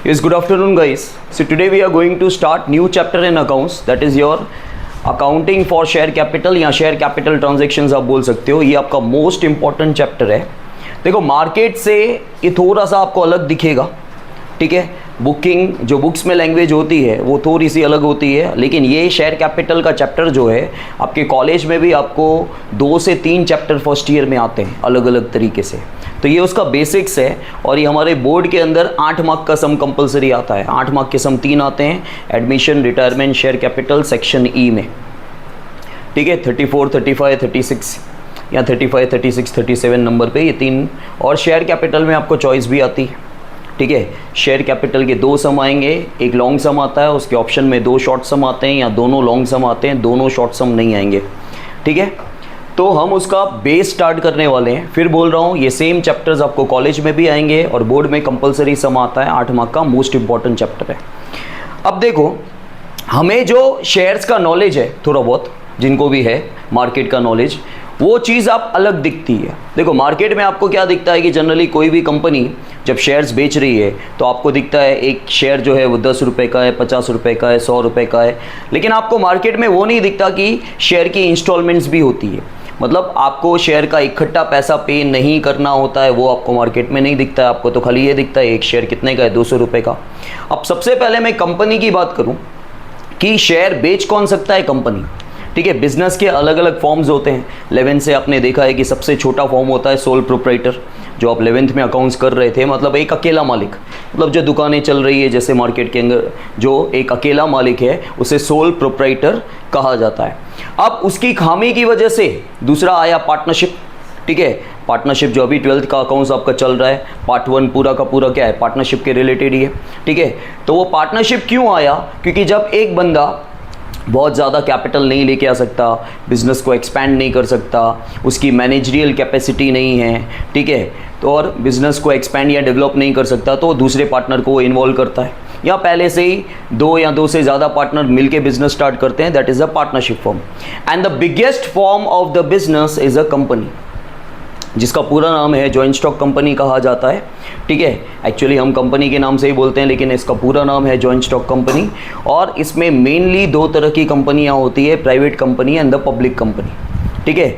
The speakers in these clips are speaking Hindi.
Yes, good afternoon guys. So today we are going to start new chapter in accounts, that is your accounting for share capital या share capital transactions आप बोल सकते हो. ये आपका मोस्ट इंपॉर्टेंट चैप्टर है. देखो मार्केट से ये थोड़ा सा आपको अलग दिखेगा, ठीक है. बुकिंग जो बुक्स में लैंग्वेज होती है वो थोड़ी सी अलग होती है, लेकिन ये शेयर कैपिटल का चैप्टर जो है आपके कॉलेज में भी आपको 2 से 3 चैप्टर फर्स्ट ईयर में आते हैं अलग अलग तरीके से. तो ये उसका बेसिक्स है और ये हमारे बोर्ड के अंदर 8 मार्क का सम कंपलसरी आता है. 8 मार्क के सम 3 आते हैं admission, retirement, share capital section E में, ठीक है. 34, 35, 36 या 35, 36, 37 नंबर पे ये 3. और शेयर कैपिटल में आपको चॉइस भी आती है, ठीक है. शेयर कैपिटल के 2 सम आएंगे, एक लॉन्ग सम आता है, उसके ऑप्शन में 2 शॉर्ट सम आते हैं या दोनों लॉन्ग सम आते हैं, दोनों शॉर्ट सम नहीं आएंगे, ठीक है. तो हम उसका बेस स्टार्ट करने वाले हैं. फिर बोल रहा हूँ ये सेम चैप्टर्स आपको कॉलेज में भी आएंगे और बोर्ड में कंपलसरी सम आता है. 8 मार्क का मोस्ट इंपॉर्टेंट चैप्टर है. अब देखो हमें जो शेयर्स का नॉलेज है थोड़ा बहुत, जिनको भी है मार्केट का नॉलेज, वो चीज़ आप अलग दिखती है. देखो मार्केट में आपको क्या दिखता है कि जनरली कोई भी कंपनी जब शेयर्स बेच रही है तो आपको दिखता है एक शेयर जो है वो 10 रुपये का है, 50 रुपये का है, 100 रुपये का है. लेकिन आपको मार्केट में वो नहीं दिखता कि शेयर की इंस्टॉलमेंट्स भी होती है. मतलब आपको शेयर का इकट्ठा पैसा पे नहीं करना होता है, वो आपको मार्केट में नहीं दिखता है. आपको तो खाली ये दिखता है एक शेयर कितने का है, 200 रुपये का. अब सबसे पहले मैं कंपनी की बात करूं कि शेयर बेच कौन सकता है कंपनी, ठीक है. बिजनेस के अलग अलग फॉर्म्स होते हैं. 11th से आपने देखा है कि सबसे छोटा फॉर्म होता है सोल प्रोप्राइटर, जो आप 11th में अकाउंट्स कर रहे थे. मतलब एक अकेला मालिक, मतलब जो दुकानें चल रही है जैसे मार्केट के अंदर जो एक अकेला मालिक है उसे सोल प्रोप्राइटर कहा जाता है. अब उसकी खामी की वजह से दूसरा आया पार्टनरशिप, ठीक है. पार्टनरशिप जो अभी 12th का अकाउंट्स आपका चल रहा है, पार्ट 1 पूरा का पूरा क्या है, पार्टनरशिप के रिलेटेड ही है, ठीक है. तो वो पार्टनरशिप क्यों आया, क्योंकि जब एक बंदा बहुत ज़्यादा कैपिटल नहीं लेके आ सकता, बिज़नेस को एक्सपैंड नहीं कर सकता, उसकी मैनेजरियल कैपेसिटी नहीं है, ठीक है, तो और बिज़नेस को एक्सपैंड या डेवलप नहीं कर सकता, तो दूसरे पार्टनर को इन्वॉल्व करता है. या पहले से ही 2 या 2 से ज़्यादा पार्टनर मिलके बिजनेस स्टार्ट करते हैं, that is a partnership form. And the biggest form of the business is a company, जिसका पूरा नाम है जॉइंट स्टॉक कंपनी कहा जाता है, ठीक है. एक्चुअली हम कंपनी के नाम से ही बोलते हैं, लेकिन इसका पूरा नाम है जॉइंट स्टॉक कंपनी. और इसमें मेनली 2 तरह की कंपनियां होती है, private company and the public company, ठीक है.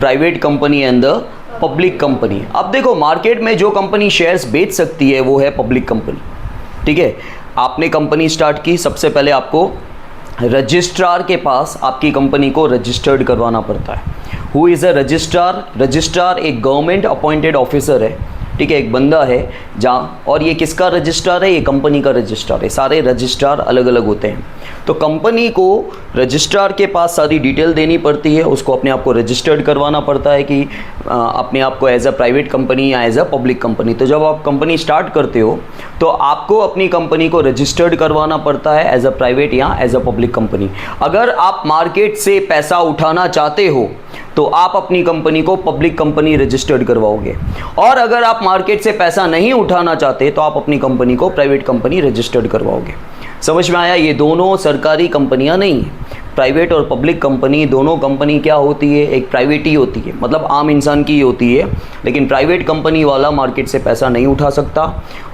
Private company and the public company. अब देखो मार्केट में जो कंपनी शेयर्स बेच सकती है वो है पब्लिक कंपनी, ठीक है. आपने कंपनी स्टार्ट की, सबसे पहले आपको रजिस्ट्रार के पास आपकी कंपनी को रजिस्टर्ड करवाना पड़ता है. Who is a registrar? Registrar एक गवर्नमेंट अपॉइंटेड ऑफिसर है, ठीक है, एक बंदा है जहाँ. और ये किसका रजिस्ट्रार है? ये कंपनी का रजिस्ट्रार है. सारे रजिस्ट्रार अलग अलग होते हैं. तो कंपनी को रजिस्ट्रार के पास सारी डिटेल देनी पड़ती है, उसको अपने आप को रजिस्टर्ड करवाना पड़ता है कि अपने आप को एज अ प्राइवेट कंपनी या एज अ पब्लिक कंपनी. तो जब आप कंपनी स्टार्ट करते हो तो आपको अपनी कंपनी को रजिस्टर्ड करवाना पड़ता है एज अ प्राइवेट या एज अ पब्लिक कंपनी. अगर आप मार्केट से पैसा उठाना चाहते हो तो आप अपनी कंपनी को पब्लिक कंपनी रजिस्टर्ड करवाओगे, और अगर आप मार्केट से पैसा नहीं उठाना चाहते तो आप अपनी कंपनी को प्राइवेट कंपनी रजिस्टर्ड करवाओगे. समझ में आया? ये दोनों सरकारी कंपनियां नहीं है. प्राइवेट और पब्लिक कंपनी दोनों कंपनी क्या होती है, एक प्राइवेट ही होती है, मतलब आम इंसान की ही होती है. लेकिन प्राइवेट कंपनी वाला मार्केट से पैसा नहीं उठा सकता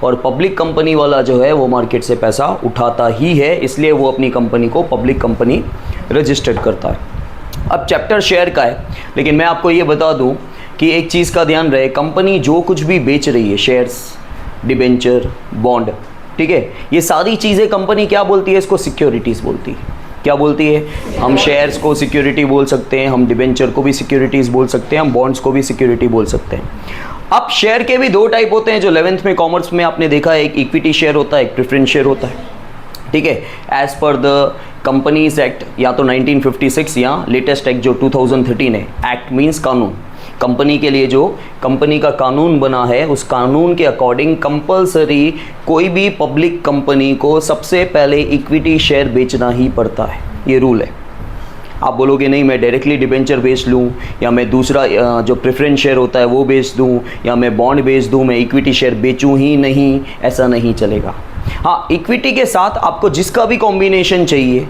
और पब्लिक कंपनी वाला जो है वो मार्केट से पैसा उठाता ही है, इसलिए वो अपनी कंपनी को पब्लिक कंपनी रजिस्टर्ड करता है. अब चैप्टर शेयर का है, लेकिन मैं आपको ये बता दूं कि एक चीज़ का ध्यान रहे, कंपनी जो कुछ भी बेच रही है, शेयर्स, डिबेंचर, बॉन्ड, ठीक है, ये सारी चीज़ें कंपनी क्या बोलती है, इसको सिक्योरिटीज़ बोलती है. क्या बोलती है? हम शेयर्स को सिक्योरिटी बोल सकते हैं, हम डिबेंचर को भी सिक्योरिटीज़ बोल सकते हैं, हम बॉन्ड्स को भी सिक्योरिटी बोल सकते हैं. अब शेयर के भी 2 टाइप होते हैं जो 11th में कॉमर्स में आपने देखा है, एक इक्विटी शेयर होता है, एक प्रेफरेंस शेयर होता है, ठीक है. As per the companies act, या तो 1956 या लेटेस्ट एक्ट जो 2013 है, एक्ट मीन्स कानून. कंपनी के लिए जो कंपनी का कानून बना है उस कानून के अकॉर्डिंग कंपलसरी कोई भी पब्लिक कंपनी को सबसे पहले इक्विटी शेयर बेचना ही पड़ता है. ये रूल है. आप बोलोगे नहीं मैं डायरेक्टली डिबेंचर बेच लूँ, या मैं दूसरा जो प्रेफरेंस शेयर होता है वो बेच दूँ, या मैं बॉन्ड बेच दूँ, मैं इक्विटी शेयर बेचूँ ही नहीं, ऐसा नहीं चलेगा. हाँ, इक्विटी के साथ आपको जिसका भी कॉम्बिनेशन चाहिए,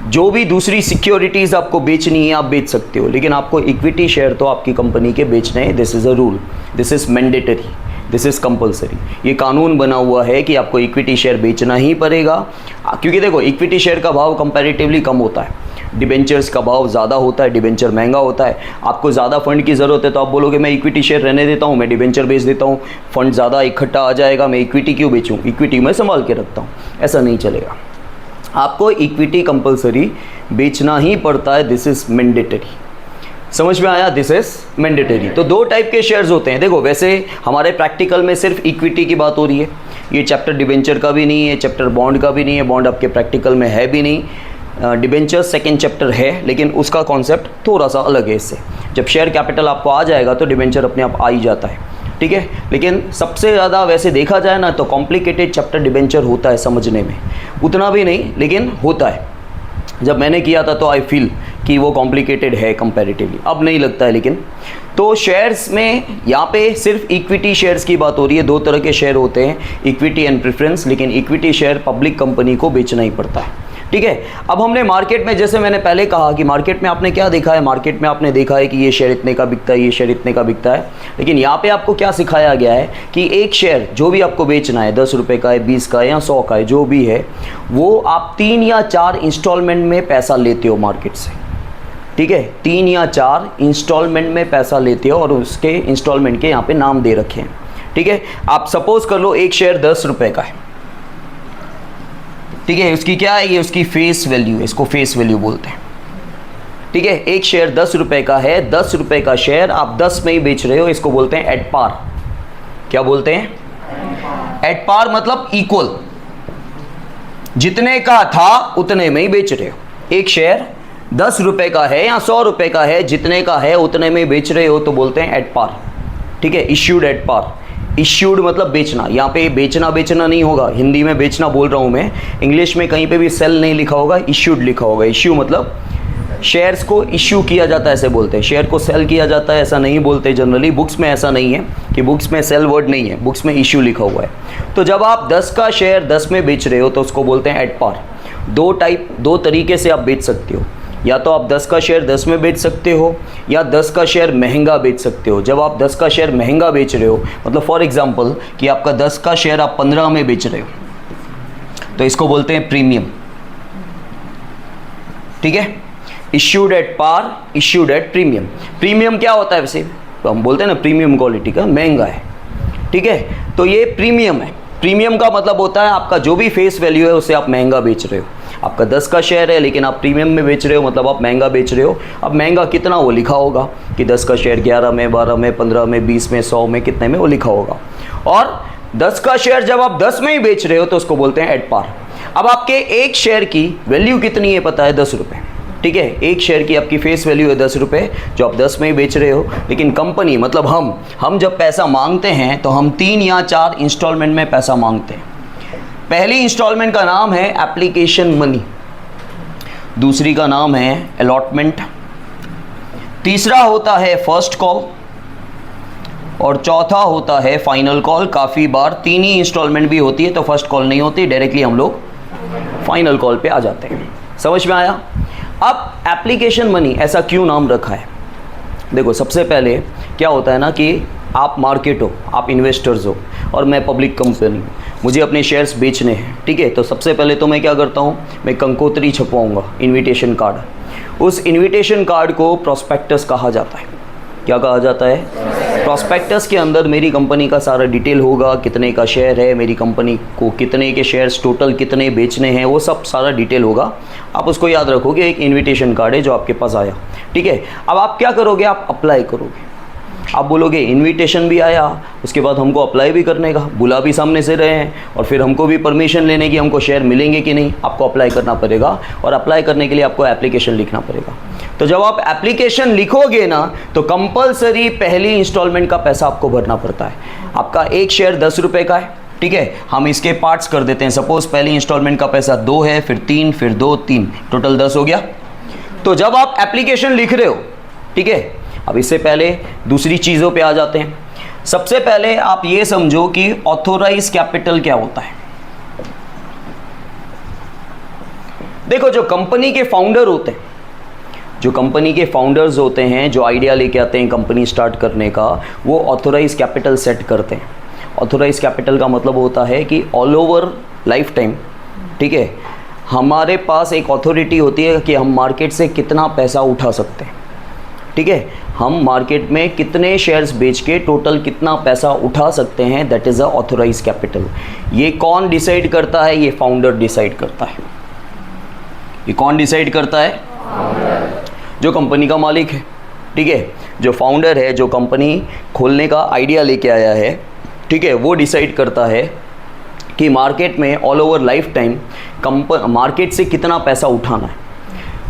जो भी दूसरी सिक्योरिटीज़ आपको बेचनी है आप बेच सकते हो, लेकिन आपको इक्विटी शेयर तो आपकी कंपनी के बेचने हैं. This is a rule, this is mandatory, this is compulsory. ये कानून बना हुआ है कि आपको इक्विटी शेयर बेचना ही पड़ेगा, क्योंकि देखो इक्विटी शेयर का भाव कंपैरेटिवली कम होता है, डिबेंचर्स का भाव ज़्यादा होता है, डिबेंचर महंगा होता है। आपको ज़्यादा फंड की ज़रूरत है तो आप बोलोगे मैं इक्विटी शेयर रहने देता हूँ, मैं डिबेंचर बेच देता हूँ, फंड ज़्यादा इकट्ठा आ जाएगा, मैं इक्विटी क्यों बेचूँ, इक्विटी मैं संभाल के रखता हूँ। ऐसा नहीं चलेगा, आपको इक्विटी कंपलसरी बेचना ही पड़ता है, दिस इज़ मैंडेटरी। समझ में आया, दिस इज मैंडेटरी। तो दो टाइप के शेयर्स होते हैं। देखो वैसे हमारे प्रैक्टिकल में सिर्फ इक्विटी की बात हो रही है, ये चैप्टर डिबेंचर का भी नहीं है, चैप्टर बॉन्ड का भी नहीं है, बॉन्ड आपके प्रैक्टिकल में है भी नहीं। डिबेंचर सेकेंड चैप्टर है, लेकिन उसका कॉन्सेप्ट थोड़ा सा अलग है इससे। जब शेयर कैपिटल आपको आ जाएगा तो डिबेंचर अपने आप आ ही जाता है, ठीक है। लेकिन सबसे ज़्यादा वैसे देखा जाए ना तो कॉम्प्लिकेटेड चैप्टर डिबेंचर होता है समझने में, उतना भी नहीं लेकिन होता है। जब मैंने किया था तो आई फील कि वो कॉम्प्लिकेटेड है कंपैरेटिवली, अब नहीं लगता है। लेकिन तो शेयर्स में यहाँ पे सिर्फ इक्विटी शेयर्स की बात हो रही है। दो तरह के शेयर होते हैं, इक्विटी एंड प्रेफरेंस, लेकिन इक्विटी शेयर पब्लिक कंपनी को बेचना ही पड़ता है, ठीक है। अब हमने मार्केट में, जैसे मैंने पहले कहा कि मार्केट में आपने क्या देखा है, मार्केट में आपने देखा है कि ये शेयर इतने का बिकता है, ये शेयर इतने का बिकता है। लेकिन यहाँ पे आपको क्या सिखाया गया है कि एक शेयर जो भी आपको बेचना है, 10 रुपये का है, 20 का है या 100 का है, जो भी है, वो आप 3 या 4 इंस्टॉलमेंट में पैसा लेते हो मार्केट से, ठीक है। 3 या 4 इंस्टॉलमेंट में पैसा लेते हो और उसके इंस्टॉलमेंट के यहाँ पे नाम दे रखे हैं, ठीक है। आप सपोज कर लो एक शेयर 10 रुपये का है, ठीक है। उसकी क्या है, ये उसकी फेस वैल्यू है, इसको फेस वैल्यू बोलते हैं, ठीक है। एक शेयर 10 रुपये का है, 10 रुपये का शेयर आप 10 में ही बेच रहे हो, इसको बोलते हैं एट पार। क्या बोलते हैं? एट पार मतलब इक्वल, जितने का था उतने में ही बेच रहे हो। एक शेयर 10 रुपये का है या 100 रुपये का है, जितने का है उतने में ही बेच रहे हो तो बोलते हैं एट पार, ठीक है। इश्यूड एट पार, इश्यूड मतलब बेचना, यहाँ पे बेचना नहीं होगा, हिंदी में बेचना बोल रहा हूँ मैं, इंग्लिश में कहीं पे भी सेल नहीं लिखा होगा, इश्यूड लिखा होगा। इश्यू मतलब शेयर्स को इश्यू किया जाता है, ऐसे बोलते हैं। शेयर को सेल किया जाता है ऐसा नहीं बोलते जनरली, बुक्स में ऐसा नहीं है कि बुक्स में सेल वर्ड नहीं है, बुक्स में इश्यू लिखा हुआ है। तो जब आप 10 का शेयर 10 में बेच रहे हो तो उसको बोलते हैं एट पार। दो तरीके से आप बेच सकते हो, या तो आप 10 का शेयर 10 में बेच सकते हो या 10 का शेयर महंगा बेच सकते हो। जब आप 10 का शेयर महंगा बेच रहे हो, मतलब फॉर एग्जांपल कि आपका 10 का शेयर आप 15 में बेच रहे हो, तो इसको बोलते हैं प्रीमियम, ठीक है। Issued at par, issued at premium. Premium क्या होता है वैसे, तो हम बोलते हैं ना प्रीमियम क्वालिटी का, महंगा है, ठीक है। तो ये प्रीमियम है। प्रीमियम का मतलब होता है आपका जो भी फेस वैल्यू है उसे आप महंगा बेच रहे हो। आपका 10 का शेयर है लेकिन आप प्रीमियम में बेच रहे हो, मतलब आप महंगा बेच रहे हो। अब महंगा कितना वो लिखा होगा कि 10 का शेयर 11 में, 12 में, 15 में, 20 में, 100 में, कितने में वो लिखा होगा। और 10 का शेयर जब आप 10 में ही बेच रहे हो तो उसको बोलते हैं एट पार। अब आपके एक शेयर की वैल्यू कितनी है पता है, 10 रुपये, ठीक है। एक शेयर की आपकी फेस वैल्यू है 10 रुपये, जो आप 10 में ही बेच रहे हो। लेकिन कंपनी मतलब हम जब पैसा मांगते हैं तो हम 3 या 4 इंस्टॉलमेंट में पैसा मांगते हैं। पहली इंस्टॉलमेंट का नाम है एप्लीकेशन मनी, दूसरी का नाम है अलॉटमेंट, तीसरा होता है फर्स्ट कॉल और चौथा होता है फाइनल कॉल। काफ़ी बार 3 ही इंस्टॉलमेंट भी होती है तो फर्स्ट कॉल नहीं होती, डायरेक्टली हम लोग फाइनल कॉल पे आ जाते हैं। समझ में आया? अब एप्लीकेशन मनी ऐसा क्यों नाम रखा है? देखो सबसे पहले क्या होता है ना कि आप मार्केट हो, आप इन्वेस्टर्स हो और मैं पब्लिक कंपनी हूँ, मुझे अपने शेयर्स बेचने हैं, ठीक है। तो सबसे पहले तो मैं क्या करता हूँ, मैं कंकोत्री छपवाऊँगा, इनविटेशन कार्ड। उस इनविटेशन कार्ड को प्रॉस्पेक्टस कहा जाता है। क्या कहा जाता है? प्रॉस्पेक्टस के अंदर मेरी कंपनी का सारा डिटेल होगा, कितने का शेयर है, मेरी कंपनी को कितने के शेयर्स टोटल कितने बेचने हैं, वो सब सारा डिटेल होगा। आप उसको याद रखोगे, एक इनविटेशन कार्ड है जो आपके पास आया, ठीक है। अब आप क्या करोगे, आप अप्लाई करोगे। आप बोलोगे इनविटेशन भी आया, उसके बाद हमको अप्लाई भी करने का, बुला भी सामने से रहे हैं और फिर हमको भी परमिशन लेने की, हमको शेयर मिलेंगे कि नहीं, आपको अप्लाई करना पड़ेगा। और अप्लाई करने के लिए आपको एप्लीकेशन लिखना पड़ेगा। तो जब आप एप्लीकेशन लिखोगे ना तो कंपलसरी पहली इंस्टॉलमेंट का पैसा आपको भरना पड़ता है। आपका एक शेयर 10 रुपये का है, ठीक है। हम इसके पार्ट्स कर देते हैं। सपोज पहली इंस्टॉलमेंट का पैसा 2 है, फिर 3, फिर 2, 3, टोटल 10 हो गया। तो जब आप एप्लीकेशन लिख रहे हो, ठीक है, अब इससे पहले दूसरी चीज़ों पे आ जाते हैं। सबसे पहले आप ये समझो कि ऑथोराइज कैपिटल क्या होता है। देखो जो कंपनी के फाउंडर होते हैं, जो कंपनी के फाउंडर्स होते हैं, जो आइडिया लेके आते हैं कंपनी स्टार्ट करने का, वो ऑथोराइज कैपिटल सेट करते हैं। ऑथोराइज कैपिटल का मतलब होता है कि ऑल ओवर लाइफ टाइम, ठीक है, हमारे पास एक अथॉरिटी होती है कि हम मार्केट से कितना पैसा उठा सकते हैं, ठीक है, हम मार्केट में कितने शेयर्स बेच के टोटल कितना पैसा उठा सकते हैं, that is a authorise capital. ये कौन डिसाइड करता है? ये फाउंडर डिसाइड करता है। ये कौन डिसाइड करता है? जो कंपनी का मालिक है, ठीक है, जो फाउंडर है, जो कंपनी खोलने का आइडिया लेके आया है, ठीक है, वो डिसाइड करता है कि मार्केट में all over life time market से कितना पैसा उठाना है,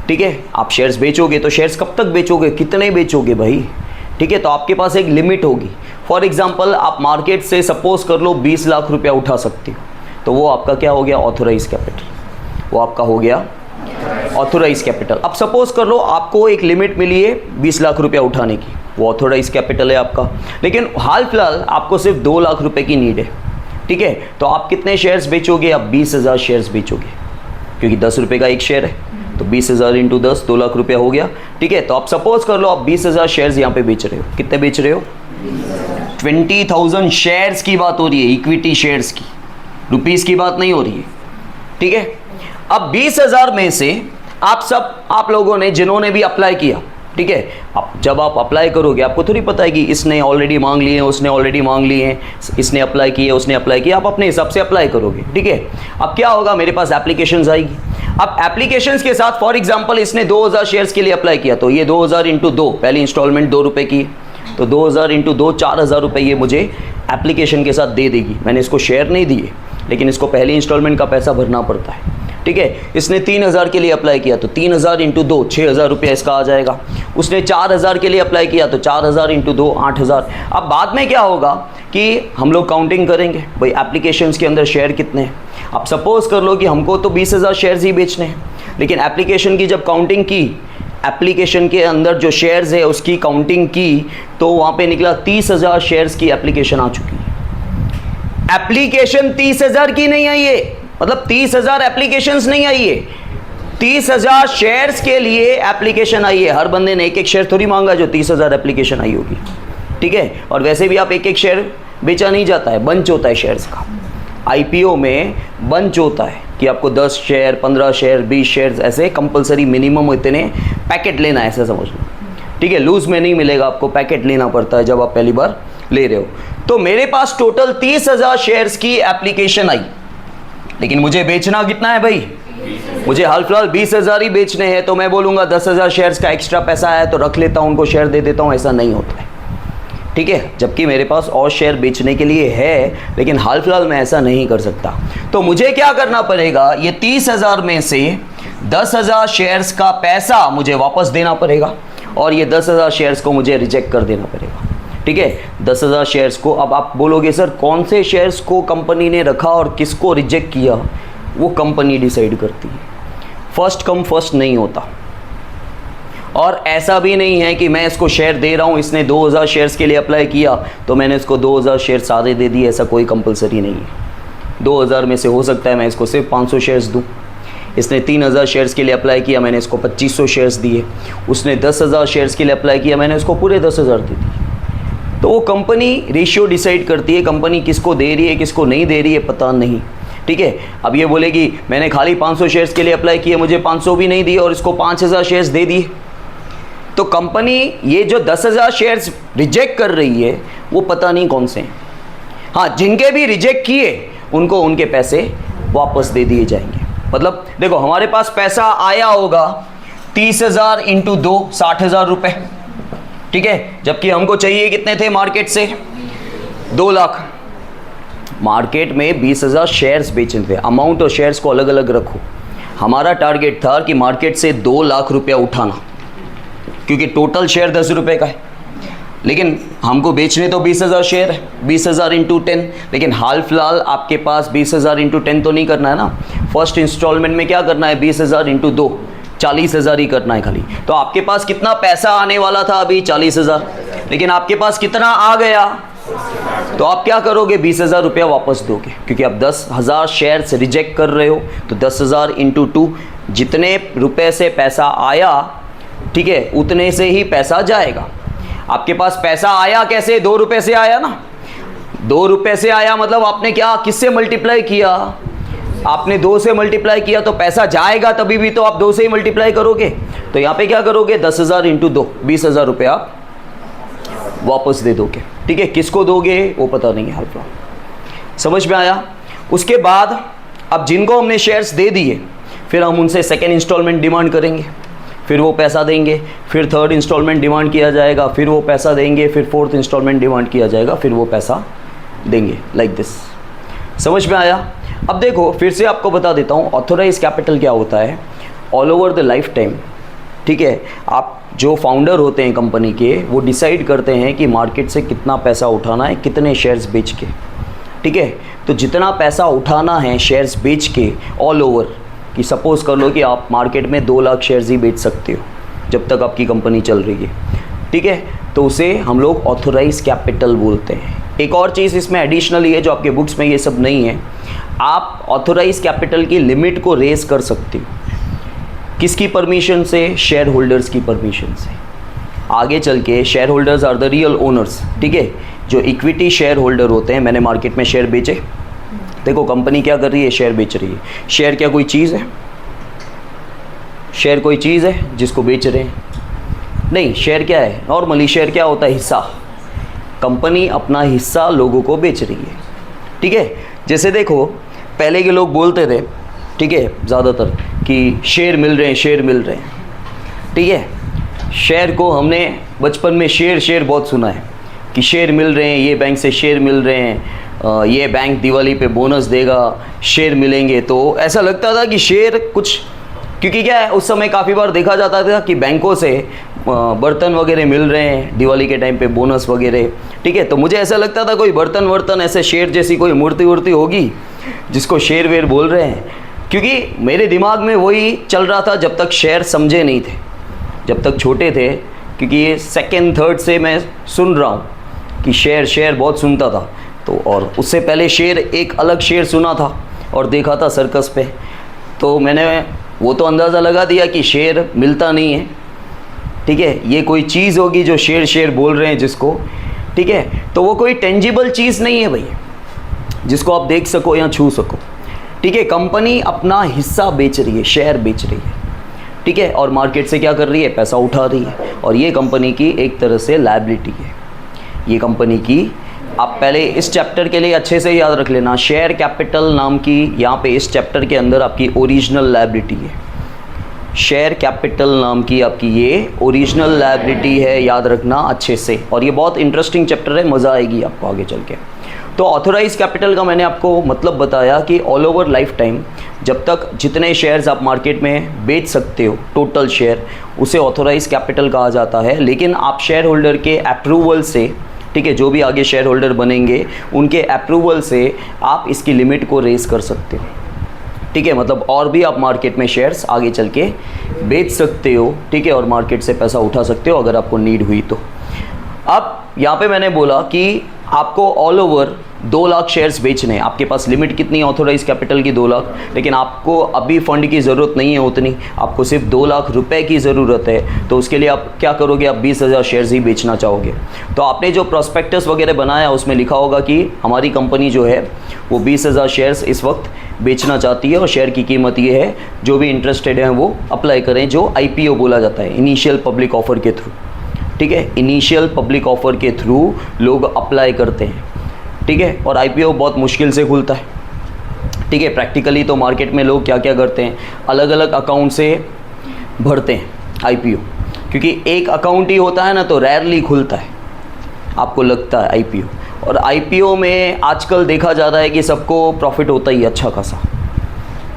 ठीक है। आप शेयर्स बेचोगे तो शेयर्स कब तक बेचोगे, कितने बेचोगे भाई, ठीक है, तो आपके पास एक लिमिट होगी। फॉर एग्जांपल आप मार्केट से सपोज कर लो 20 लाख रुपया उठा सकते हो, तो वो आपका क्या हो गया? Authorise capital. वो आपका हो गया ऑथोराइज कैपिटल। अब सपोज कर लो आपको एक लिमिट मिली है 20 लाख रुपया उठाने की, वो ऑथोराइज कैपिटल है आपका। लेकिन हाल फिलहाल आपको सिर्फ 2 लाख रुपए की नीड है, ठीक है, तो आप कितने शेयर्स बेचोगे? आप 20,000 शेयर्स बेचोगे, क्योंकि 10 रुपये का एक शेयर है, तो 20,000 इंटू 10 2 लाख रुपया हो गया, ठीक है। तो आप सपोज कर लो आप 20,000 शेयर्स यहाँ पे बेच रहे हो। कितने बेच रहे हो? 20,000 शेयर्स की बात हो रही है, इक्विटी शेयर्स की, रुपीस की बात नहीं हो रही है, ठीक है। अब 20,000 में से आप लोगों ने जिन्होंने भी अप्लाई किया, ठीक है, अब जब आप अप्लाई करोगे आपको थोड़ी पता है कि इसने ऑलरेडी मांग लिए हैं, उसने ऑलरेडी मांग लिए हैं, इसने अप्लाई किया, उसने अप्लाई किया, आप अपने हिसाब से अप्लाई करोगे, ठीक है। अब क्या होगा? मेरे पास एप्लीकेशंस आएगी। अब एप्लीकेशंस के साथ फॉर एग्जांपल इसने 2,000 शेयर्स के लिए अप्लाई किया, तो ये 2,000 इंटू 2, पहली इंस्टॉलमेंट 2 रुपये की, तो 2,000 इंटू 2 4,000 रुपये ये मुझे एप्लीकेशन के साथ दे देगी। मैंने इसको शेयर नहीं दिए, लेकिन इसको पहली इंस्टॉलमेंट का पैसा भरना पड़ता है, ठीक है। इसने 3,000 के लिए अप्लाई किया, तो 3,000 इंटू 2 6,000 रुपया इसका आ जाएगा। उसने 4,000 के लिए अप्लाई किया, तो 4,000 इंटू 2 8,000। अब बाद में क्या होगा कि हम लोग काउंटिंग करेंगे भाई एप्लीकेशंस के अंदर शेयर कितने हैं। अब सपोज कर लो कि हमको तो 20,000 शेयर्स ही बेचने हैं, लेकिन एप्लीकेशन की जब काउंटिंग की, एप्लीकेशन के अंदर जो शेयर्स है उसकी काउंटिंग की, तो वहाँ पे निकला 30,000 शेयर्स की एप्लीकेशन आ चुकी है। एप्लीकेशन 30,000 की नहीं आई है, मतलब 30,000 एप्लीकेशंस नहीं आई है, 30,000 शेयर्स के लिए एप्लीकेशन आई है। हर बंदे ने एक एक शेयर थोड़ी मांगा जो 30,000 एप्लीकेशन आई होगी, ठीक है। और वैसे भी आप एक एक शेयर बेचा नहीं जाता है, बंच होता है शेयर्स का। आईपीओ में बंच होता है कि आपको 10 शेयर 15 शेयर 20 शेयर्स ऐसे कंपलसरी मिनिमम इतने पैकेट लेना है, ऐसा समझ लो, ठीक है। लूज में नहीं मिलेगा आपको, पैकेट लेना पड़ता है जब आप पहली बार ले रहे हो। तो मेरे पास टोटल 30,000 शेयर्स की एप्लीकेशन आई, लेकिन मुझे बेचना कितना है भाई? मुझे हाल फिलहाल 20,000 ही बेचने हैं, तो मैं बोलूँगा 10,000 शेयर्स का एक्स्ट्रा पैसा है तो रख लेता हूँ, उनको शेयर दे देता हूँ, ऐसा नहीं होता है, ठीक है। जबकि मेरे पास और शेयर बेचने के लिए है, लेकिन हाल फिलहाल मैं ऐसा नहीं कर सकता। तो मुझे क्या करना पड़ेगा? ये 30,000 में से 10,000 शेयर्स का पैसा मुझे वापस देना पड़ेगा, और ये 10,000 शेयर्स को मुझे रिजेक्ट कर देना पड़ेगा, ठीक है। 10,000 शेयर्स को, अब आप बोलोगे सर कौन से शेयर्स को कंपनी ने रखा और किसको रिजेक्ट किया? वो कंपनी डिसाइड करती है, फर्स्ट कम फर्स्ट नहीं होता। और ऐसा भी नहीं है कि मैं इसको शेयर दे रहा हूँ, इसने 2,000 शेयर्स के लिए अप्लाई किया तो मैंने इसको 2,000 शेयर सारे दे दिए, ऐसा कोई कंपलसरी नहीं है। 2,000 में से हो सकता है मैं इसको सिर्फ 500 शेयर्स दूँ। इसने 3,000 शेयर्स के लिए अप्लाई किया, मैंने इसको 2,500 शेयर्स दिए। उसने 10,000 शेयर्स के लिए अप्लाई किया, मैंने इसको पूरे 10,000 दे दिए। तो वो कंपनी रेशियो डिसाइड करती है, कंपनी किसको दे रही है किसको नहीं दे रही है पता नहीं, ठीक है। अब ये बोलेगी मैंने खाली 500 शेयर्स के लिए अप्लाई किए, मुझे 500 भी नहीं दिए और इसको 5,000 शेयर्स दे दिए, तो कंपनी ये जो 10,000 शेयर्स रिजेक्ट कर रही है वो पता नहीं कौन से हैं। हाँ, जिनके भी रिजेक्ट किए उनको उनके पैसे वापस दे दिए जाएंगे। मतलब देखो हमारे पास पैसा आया होगा 30,000 इंटू 2 60,000 रुपये, ठीक है, जबकि हमको चाहिए कितने थे मार्केट से? 2 लाख। मार्केट में 20,000 शेयर्स बेचने थे। अमाउंट और शेयर्स को अलग अलग रखो। हमारा टारगेट था कि मार्केट से 2 लाख रुपया उठाना, क्योंकि टोटल शेयर 10 रुपये का है, लेकिन हमको बेचने तो 20,000 शेयर है, 20,000 इंटू 10। लेकिन हाल फिलहाल आपके पास 20,000 इंटू 10 तो नहीं करना है ना। फर्स्ट इंस्टॉलमेंट में क्या करना है? 20,000 इंटू 2 40,000 ही करना है खाली। तो आपके पास कितना पैसा आने वाला था अभी? 40,000, लेकिन आपके पास कितना आ गया? तो आप क्या करोगे? 20,000 रुपया वापस दोगे, क्योंकि आप 10,000 शेयर्स रिजेक्ट कर रहे हो। तो 10,000 इंटू 2, जितने रुपए से पैसा आया, ठीक है, उतने से ही पैसा जाएगा। आपके पास पैसा आया कैसे? 2 रुपये से आया ना। ₹2 से आया मतलब आपने क्या किससे मल्टीप्लाई किया, आपने 2 से मल्टीप्लाई किया, तो पैसा जाएगा तभी भी तो आप 2 से ही मल्टीप्लाई करोगे। तो यहाँ पे क्या करोगे, 10,000 इंटू 2, 20,000 रुपये आप वापस दे दोगे। ठीक है, किसको दोगे वो पता नहीं है आपको, समझ में आया। उसके बाद अब जिनको हमने शेयर्स दे दिए, फिर हम उनसे सेकेंड इंस्टॉलमेंट डिमांड करेंगे, फिर वो पैसा देंगे, फिर थर्ड इंस्टॉलमेंट डिमांड किया जाएगा, फिर वो पैसा देंगे, फिर फोर्थ इंस्टॉलमेंट डिमांड किया जाएगा, फिर वो पैसा देंगे, लाइक दिस। समझ में आया। अब देखो फिर से आपको बता देता हूँ ऑथोराइज कैपिटल क्या होता है। All over the life time, ठीक है, आप जो फाउंडर होते हैं कंपनी के, वो डिसाइड करते हैं कि मार्केट से कितना पैसा उठाना है, कितने शेयर्स बेच के। ठीक है, तो जितना पैसा उठाना है शेयर्स बेच के ऑल ओवर, कि सपोज़ कर लो कि आप मार्केट में 2 लाख शेयर्स ही बेच सकते हो जब तक आपकी कंपनी चल रही है। ठीक है, तो उसे हम लोग ऑथोराइज कैपिटल बोलते हैं। एक और चीज़ इसमें एडिशनली है जो आपके बुक्स में ये सब नहीं है, आप ऑथोराइज कैपिटल की लिमिट को रेज कर सकते हो। किसकी परमिशन से, शेयर होल्डर्स की परमिशन से। आगे चल के share holders are the real owners. ठीक है, जो इक्विटी शेयर होल्डर होते हैं, मैंने मार्केट में शेयर बेचे, देखो कंपनी क्या कर रही है, शेयर बेच रही है। शेयर क्या कोई चीज़ है, शेयर कोई चीज़ है जिसको बेच रहे हैं? नहीं, शेयर क्या है, नॉर्मली शेयर क्या होता है, हिस्सा। कंपनी अपना हिस्सा लोगों को बेच रही है। ठीक है, जैसे देखो पहले के लोग बोलते थे, ठीक है, ज़्यादातर कि शेयर मिल रहे हैं, शेयर मिल रहे हैं। ठीक है, शेयर को हमने बचपन में शेयर बहुत सुना है कि शेयर मिल रहे हैं, ये बैंक से शेयर मिल रहे हैं, ये बैंक दिवाली पे बोनस देगा, शेयर मिलेंगे। तो ऐसा लगता था कि शेयर कुछ, क्योंकि क्या है उस समय काफ़ी बार देखा जाता था कि बैंकों से बर्तन वगैरह मिल रहे हैं दिवाली के टाइम पे, बोनस वगैरह। ठीक है, तो मुझे ऐसा लगता था कोई बर्तन वर्तन ऐसे शेर जैसी कोई मूर्ति वूर्ति होगी जिसको शेर वेर बोल रहे हैं, क्योंकि मेरे दिमाग में वही चल रहा था जब तक शेयर समझे नहीं थे, जब तक छोटे थे। क्योंकि ये सेकेंड थर्ड से मैं सुन रहा हूँ कि शेर बहुत सुनता था। तो और उससे पहले शेर, एक अलग शेर सुना था और देखा था सर्कस पे, तो मैंने वो तो अंदाज़ा लगा दिया कि शेर मिलता नहीं है। ठीक है, ये कोई चीज़ होगी जो शेर बोल रहे हैं जिसको। ठीक है, तो वो कोई टेंजिबल चीज़ नहीं है भाई जिसको आप देख सको या छू सको। ठीक है, कंपनी अपना हिस्सा बेच रही है, शेयर बेच रही है। ठीक है, और मार्केट से क्या कर रही है, पैसा उठा रही है, और ये कंपनी की एक तरह से लायबिलिटी है। ये कंपनी की, आप पहले इस चैप्टर के लिए अच्छे से याद रख लेना, शेयर कैपिटल नाम की यहाँ पे इस चैप्टर के अंदर आपकी ओरिजिनल लायबिलिटी है। शेयर कैपिटल नाम की आपकी ये ओरिजिनल लायबिलिटी है, याद रखना अच्छे से। और ये बहुत इंटरेस्टिंग चैप्टर है, मज़ा आएगी आपको आगे चल के। तो ऑथोराइज कैपिटल का मैंने आपको मतलब बताया कि ऑल ओवर लाइफ टाइम जब तक जितने शेयर्स आप मार्केट में बेच सकते हो, टोटल शेयर, उसे ऑथोराइज कैपिटल कहा जाता है। लेकिन आप शेयर होल्डर के अप्रूवल से, ठीक है, जो भी आगे शेयर होल्डर बनेंगे उनके अप्रूवल से आप इसकी लिमिट को रेज कर सकते हो। ठीक है, मतलब और भी आप मार्केट में शेयर्स आगे चल के बेच सकते हो। ठीक है, और मार्केट से पैसा उठा सकते हो अगर आपको नीड हुई तो। अब यहाँ पे मैंने बोला कि आपको ऑल ओवर 2 लाख शेयर्स बेचने हैं। आपके पास लिमिट कितनी है ऑथोराइज कैपिटल की, 2 लाख, लेकिन आपको अभी फंड की ज़रूरत नहीं है उतनी, आपको सिर्फ 2 लाख रुपए की ज़रूरत है। तो उसके लिए आप क्या करोगे, आप 20,000 शेयर्स ही बेचना चाहोगे। तो आपने जो प्रोस्पेक्टस वगैरह बनाया उसमें लिखा होगा कि हमारी कंपनी जो है वो 20,000 शेयर्स इस वक्त बेचना चाहती है, और शेयर की कीमत ये है, जो भी इंटरेस्टेड हैं वो अप्लाई करें, जो IPO बोला जाता है, इनिशियल पब्लिक ऑफर के थ्रू। ठीक है, इनिशियल पब्लिक ऑफर के थ्रू लोग अप्लाई करते हैं। ठीक है, और IPO बहुत मुश्किल से खुलता है। ठीक है, प्रैक्टिकली तो मार्केट में लोग क्या क्या करते हैं, अलग अलग अकाउंट से भरते हैं IPO, क्योंकि एक अकाउंट ही होता है ना, तो रेयरली खुलता है, आपको लगता है IPO। और IPO में आजकल देखा जा रहा है कि सबको प्रॉफिट होता ही अच्छा खासा,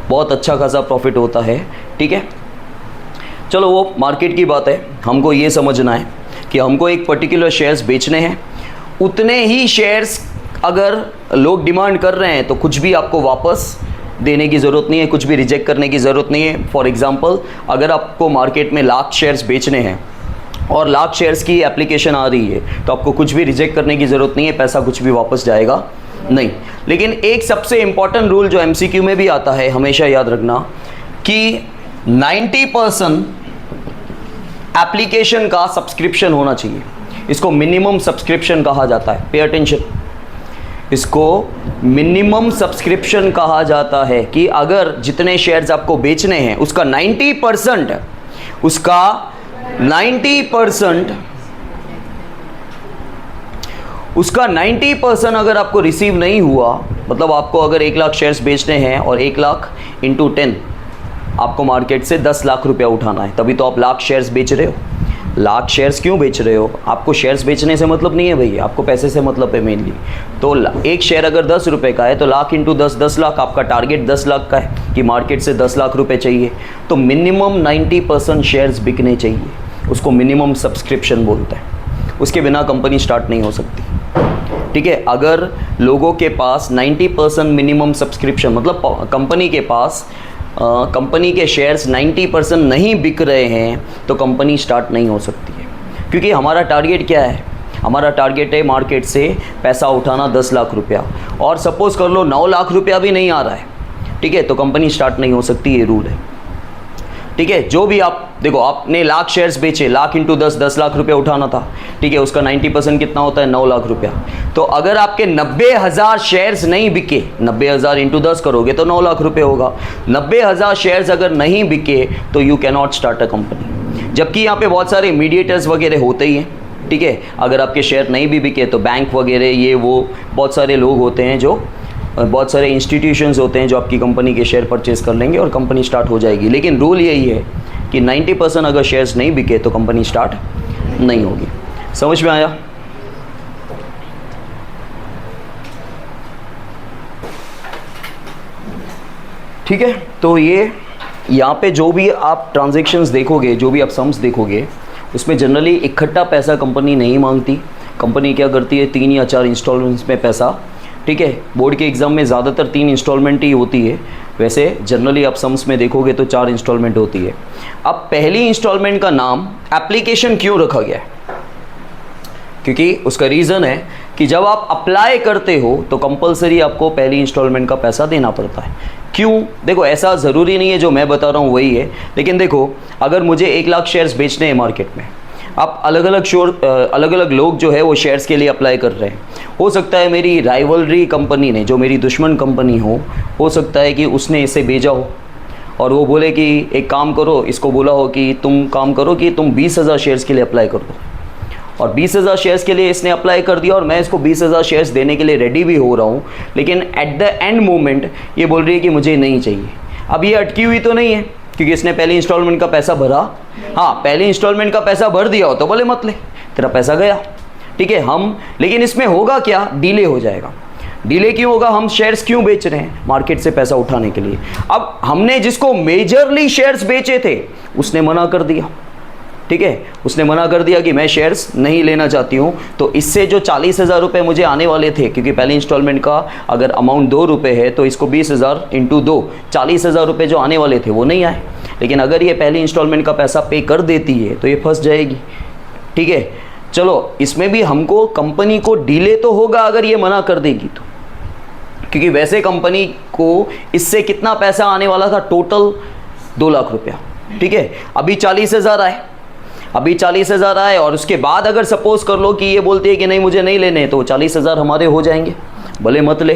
बहुत अच्छा खासा प्रॉफिट होता है। ठीक है, चलो वो मार्केट की बात है, हमको ये समझना है कि हमको एक पर्टिकुलर शेयर्स बेचने हैं, उतने ही शेयर्स अगर लोग डिमांड कर रहे हैं तो कुछ भी आपको वापस देने की ज़रूरत नहीं है, कुछ भी रिजेक्ट करने की ज़रूरत नहीं है। फॉर एग्जांपल, अगर आपको मार्केट में 1,00,000 शेयर्स बेचने हैं और 1,00,000 शेयर्स की एप्लीकेशन आ रही है, तो आपको कुछ भी रिजेक्ट करने की ज़रूरत नहीं है, पैसा कुछ भी वापस जाएगा नहीं। लेकिन एक सबसे इम्पॉर्टेंट रूल जो MCQ में भी आता है, हमेशा याद रखना कि 90% एप्लीकेशन का सब्सक्रिप्शन होना चाहिए। इसको मिनिमम सब्सक्रिप्शन कहा जाता है। पे अटेंशन, इसको मिनिमम सब्सक्रिप्शन कहा जाता है कि अगर जितने शेयर्स आपको बेचने हैं उसका 90% उसका 90% अगर आपको रिसीव नहीं हुआ, मतलब आपको अगर 1 लाख शेयर्स बेचने हैं और 1 लाख इंटू 10 आपको मार्केट से 10 लाख रुपया उठाना है, तभी तो आप लाख शेयर्स बेच रहे हो। लाख शेयर्स क्यों बेच रहे हो? आपको शेयर्स बेचने से मतलब नहीं है भाई, आपको पैसे से मतलब है मेनली। तो एक शेयर अगर 10 रुपये का है तो लाख इंटू 10 लाख, आपका टारगेट 10 लाख का है कि मार्केट से 10 लाख रुपए चाहिए, तो मिनिमम 90% शेयर्स बिकने चाहिए, उसको मिनिमम सब्सक्रिप्शन बोलते हैं। उसके बिना कंपनी स्टार्ट नहीं हो सकती, ठीक है। अगर लोगों के पास 90% मिनिमम सब्सक्रिप्शन, मतलब कंपनी के पास कंपनी के शेयर्स 90% नहीं बिक रहे हैं तो कंपनी स्टार्ट नहीं हो सकती है। क्योंकि हमारा टारगेट क्या है? हमारा टारगेट है मार्केट से पैसा उठाना 10 लाख रुपया, और सपोज़ कर लो 9 लाख रुपया भी नहीं आ रहा है, ठीक है, तो कंपनी स्टार्ट नहीं हो सकती, ये रूल है, ठीक है। जो भी आप देखो, आपने लाख शेयर्स बेचे, लाख इंटू 10 लाख रुपया उठाना था, ठीक है, उसका 90% कितना होता है? 9 लाख रुपया। तो अगर आपके 90,000 शेयर्स नहीं बिके, 90,000 इंटू 10 करोगे तो 9 लाख रुपये होगा। 90,000 शेयर्स अगर नहीं बिके तो you can not start a company. जबकि यहाँ पे बहुत सारे मीडिएटर्स वगैरह होते ही हैं, ठीक है। अगर आपके शेयर नहीं भी बिके तो बैंक वगैरह ये वो बहुत सारे लोग होते हैं, जो बहुत सारे इंस्टीट्यूशंस होते हैं जो आपकी कंपनी के शेयर परचेज कर लेंगे और कंपनी स्टार्ट हो जाएगी। लेकिन रूल यही है कि 90% अगर शेयर्स नहीं बिके तो कंपनी स्टार्ट नहीं होगी। समझ में आया? ठीक है। तो ये यहाँ पे जो भी आप ट्रांजैक्शंस देखोगे, जो भी आप सम्स देखोगे, उसमें जनरली इकट्ठा पैसा कंपनी नहीं मांगती। कंपनी क्या करती है, 3 या 4 इंस्टॉलमेंट्स में पैसा, ठीक है। बोर्ड के एग्ज़ाम में ज़्यादातर 3 इंस्टॉलमेंट ही होती है, वैसे जनरली आप सम्स में देखोगे तो 4 इंस्टॉलमेंट होती है। अब पहली इंस्टॉलमेंट का नाम एप्लीकेशन क्यों रखा गया है? क्योंकि उसका रीज़न है कि जब आप अप्लाई करते हो तो कंपलसरी आपको पहली इंस्टॉलमेंट का पैसा देना पड़ता है। क्यों? देखो, ऐसा ज़रूरी नहीं है जो मैं बता रहा हूँ वही है, लेकिन देखो, अगर मुझे 1 लाख शेयर्स बेचने हैं मार्केट में, आप अलग अलग लोग जो है वो शेयर्स के लिए अप्लाई कर रहे हैं। हो सकता है मेरी राइवलरी कंपनी ने, जो मेरी दुश्मन कंपनी हो सकता है कि उसने इसे भेजा हो और वो बोले कि एक काम करो, इसको बोला हो कि तुम काम करो कि तुम 20,000 शेयर्स के लिए अप्लाई कर दो, और 20,000 शेयर्स के लिए इसने अप्लाई कर दिया और मैं इसको 20,000 शेयर्स देने के लिए रेडी भी हो रहा हूँ, लेकिन एट द एंड मोमेंट ये बोल रही है कि मुझे नहीं चाहिए। अब ये अटकी हुई तो नहीं है, क्योंकि इसने पहली इंस्टॉलमेंट का पैसा भरा। हाँ, पहली इंस्टॉलमेंट का पैसा भर दिया हो तो बोले मत ले, तेरा पैसा गया, ठीक है। लेकिन इसमें होगा क्या? डिले हो जाएगा। डिले क्यों होगा? हम शेयर्स क्यों बेच रहे हैं? मार्केट से पैसा उठाने के लिए। अब हमने जिसको मेजरली शेयर्स बेचे थे उसने मना कर दिया, ठीक है, उसने मना कर दिया कि मैं शेयर्स नहीं लेना चाहती हूँ। तो इससे जो 40,000 रुपये मुझे आने वाले थे, क्योंकि पहली इंस्टॉलमेंट का अगर अमाउंट 2 रुपये है तो इसको 20,000 इंटू 2, 40,000 रुपये जो आने वाले थे वो नहीं आए। लेकिन अगर ये पहली इंस्टॉलमेंट का पैसा पे कर देती है तो ये फंस जाएगी, ठीक है। चलो, इसमें भी हमको कंपनी को डिले तो होगा अगर ये मना कर देगी तो, क्योंकि वैसे कंपनी को इससे कितना पैसा आने वाला था? टोटल 2 लाख रुपया, ठीक है। अभी 40,000 आए और उसके बाद अगर सपोज कर लो कि ये बोलती है कि नहीं मुझे नहीं लेने, तो 40,000 हमारे हो जाएंगे, भले मत ले,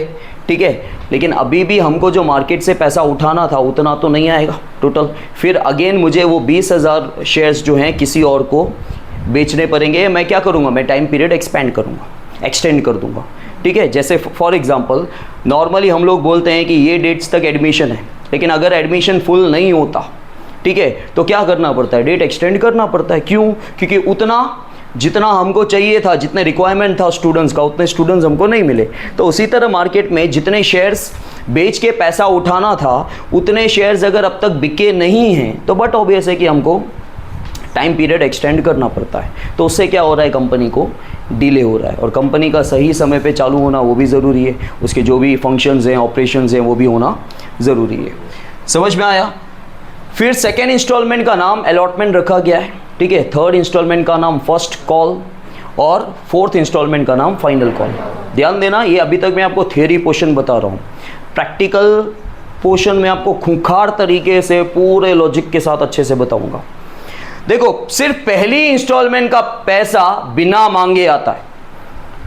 ठीक है। लेकिन अभी भी हमको जो मार्केट से पैसा उठाना था उतना तो नहीं आएगा टोटल। फिर अगेन मुझे वो 20,000 शेयर्स जो हैं किसी और को बेचने पड़ेंगे। मैं क्या करूँगा? मैं टाइम पीरियड एक्सटेंड कर दूँगा, ठीक है। जैसे फॉर एग्जांपल नॉर्मली हम लोग बोलते हैं कि ये डेट्स तक एडमिशन है, लेकिन अगर एडमिशन फुल नहीं होता, ठीक है, तो क्या करना पड़ता है? डेट एक्सटेंड करना पड़ता है। क्यों? क्योंकि उतना जितना हमको चाहिए था, जितने रिक्वायरमेंट था स्टूडेंट्स का, उतने स्टूडेंट्स हमको नहीं मिले। तो उसी तरह मार्केट में जितने शेयर्स बेच के पैसा उठाना था उतने शेयर्स अगर अब तक बिके नहीं हैं तो बट ऑब्वियस है कि हमको टाइम पीरियड एक्सटेंड करना पड़ता है। तो उससे क्या हो रहा है? कंपनी को डिले हो रहा है, और कंपनी का सही समय पे चालू होना वो भी ज़रूरी है, उसके जो भी फंक्शंस हैं, ऑपरेशंस हैं, वो भी होना ज़रूरी है। समझ में आया? फिर सेकेंड इंस्टॉलमेंट का नाम अलॉटमेंट रखा गया है, ठीक है। थर्ड इंस्टॉलमेंट का नाम फर्स्ट कॉल और फोर्थ इंस्टॉलमेंट का नाम फाइनल कॉल। ध्यान देना, ये अभी तक मैं आपको थियरी पोर्शन बता रहा हूँ। प्रैक्टिकल पोर्शन में आपको खूंखार तरीके से पूरे लॉजिक के साथ अच्छे से बताऊंगा। देखो, सिर्फ पहली इंस्टॉलमेंट का पैसा बिना मांगे आता है,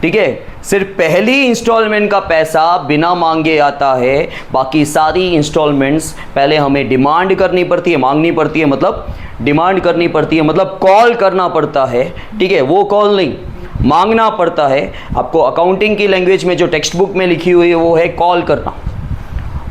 ठीक है। सिर्फ पहली इंस्टॉलमेंट का पैसा बिना मांगे आता है, बाकी सारी इंस्टॉलमेंट्स पहले हमें डिमांड करनी पड़ती है, मांगनी पड़ती है, मतलब डिमांड करनी पड़ती है, मतलब कॉल करना पड़ता है। ठीक है, वो कॉल नहीं, मांगना पड़ता है। आपको अकाउंटिंग की लैंग्वेज में जो टेक्स्ट बुक में लिखी हुई है वो है कॉल करना,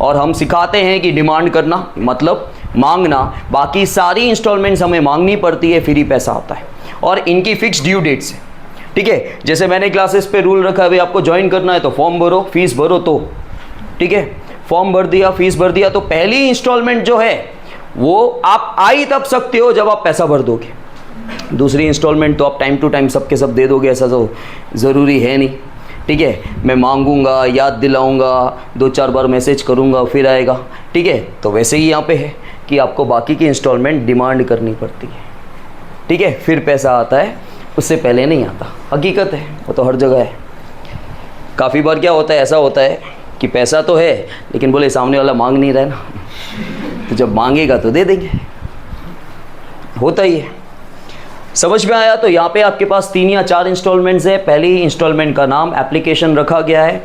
और हम सिखाते हैं कि डिमांड करना मतलब मांगना। बाकी सारी इंस्टॉलमेंट्स हमें मांगनी पड़ती है, फिर ही पैसा आता है, और इनकी फिक्स ड्यू डेट्स है। ठीक है, जैसे मैंने क्लासेस पे रूल रखा है, भाई आपको ज्वाइन करना है तो फॉर्म भरो, फीस भरो, तो ठीक है, फॉर्म भर दिया, फीस भर दिया, तो पहली इंस्टॉलमेंट जो है वो आप आ ही तब सकते हो जब आप पैसा भर दोगे। दूसरी इंस्टॉलमेंट तो आप टाइम टू टाइम सबके सब दे दोगे, ऐसा तो ज़रूरी है नहीं। ठीक है, मैं मांगूंगा, याद दिलाऊंगा, 2-4 बार मैसेज करूंगा, फिर आएगा। ठीक है, तो वैसे ही यहाँ पे है कि आपको बाकी की इंस्टॉलमेंट डिमांड करनी पड़ती है। ठीक है, फिर पैसा आता है, उससे पहले नहीं आता। हकीकत है, वो तो हर जगह है। काफ़ी बार क्या होता है, ऐसा होता है कि पैसा तो है लेकिन बोले सामने वाला मांग नहीं रहा है ना, तो जब मांगेगा तो दे देंगे, होता ही है। समझ में आया? तो यहाँ पे आपके पास 3 या 4 इंस्टॉलमेंट्स है। पहली इंस्टॉलमेंट का नाम एप्लीकेशन रखा गया है।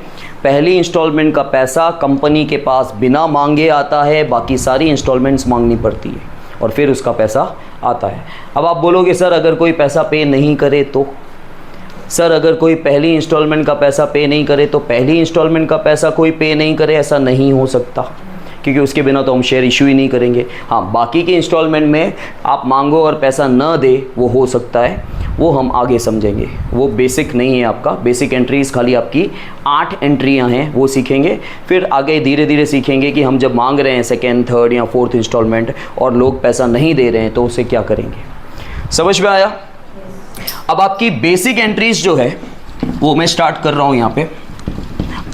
पहली इंस्टॉलमेंट का पैसा कंपनी के पास बिना मांगे आता है, बाकी सारी इंस्टॉलमेंट्स मांगनी पड़ती है और फिर उसका पैसा आता है। अब आप बोलोगे सर अगर कोई पैसा पे नहीं करे तो? सर अगर कोई पहली इंस्टॉलमेंट का पैसा पे नहीं करे तो पहली इंस्टॉलमेंट का पैसा कोई पे नहीं करे, ऐसा नहीं हो सकता, क्योंकि उसके बिना तो हम शेयर इशू ही नहीं करेंगे। हाँ, बाकी के इंस्टॉलमेंट में आप मांगो और पैसा न दे, वो हो सकता है, वो हम आगे समझेंगे। वो बेसिक नहीं है आपका, बेसिक एंट्रीज खाली आपकी 8 एंट्रियां हैं, वो सीखेंगे। फिर आगे धीरे धीरे सीखेंगे कि हम जब मांग रहे हैं 2nd, 3rd या 4th इंस्टॉलमेंट और लोग पैसा नहीं दे रहे हैं तो उसे क्या करेंगे। समझ में आया? अब आपकी बेसिक एंट्रीज जो है वो मैं स्टार्ट कर रहा हूँ। यहाँ पे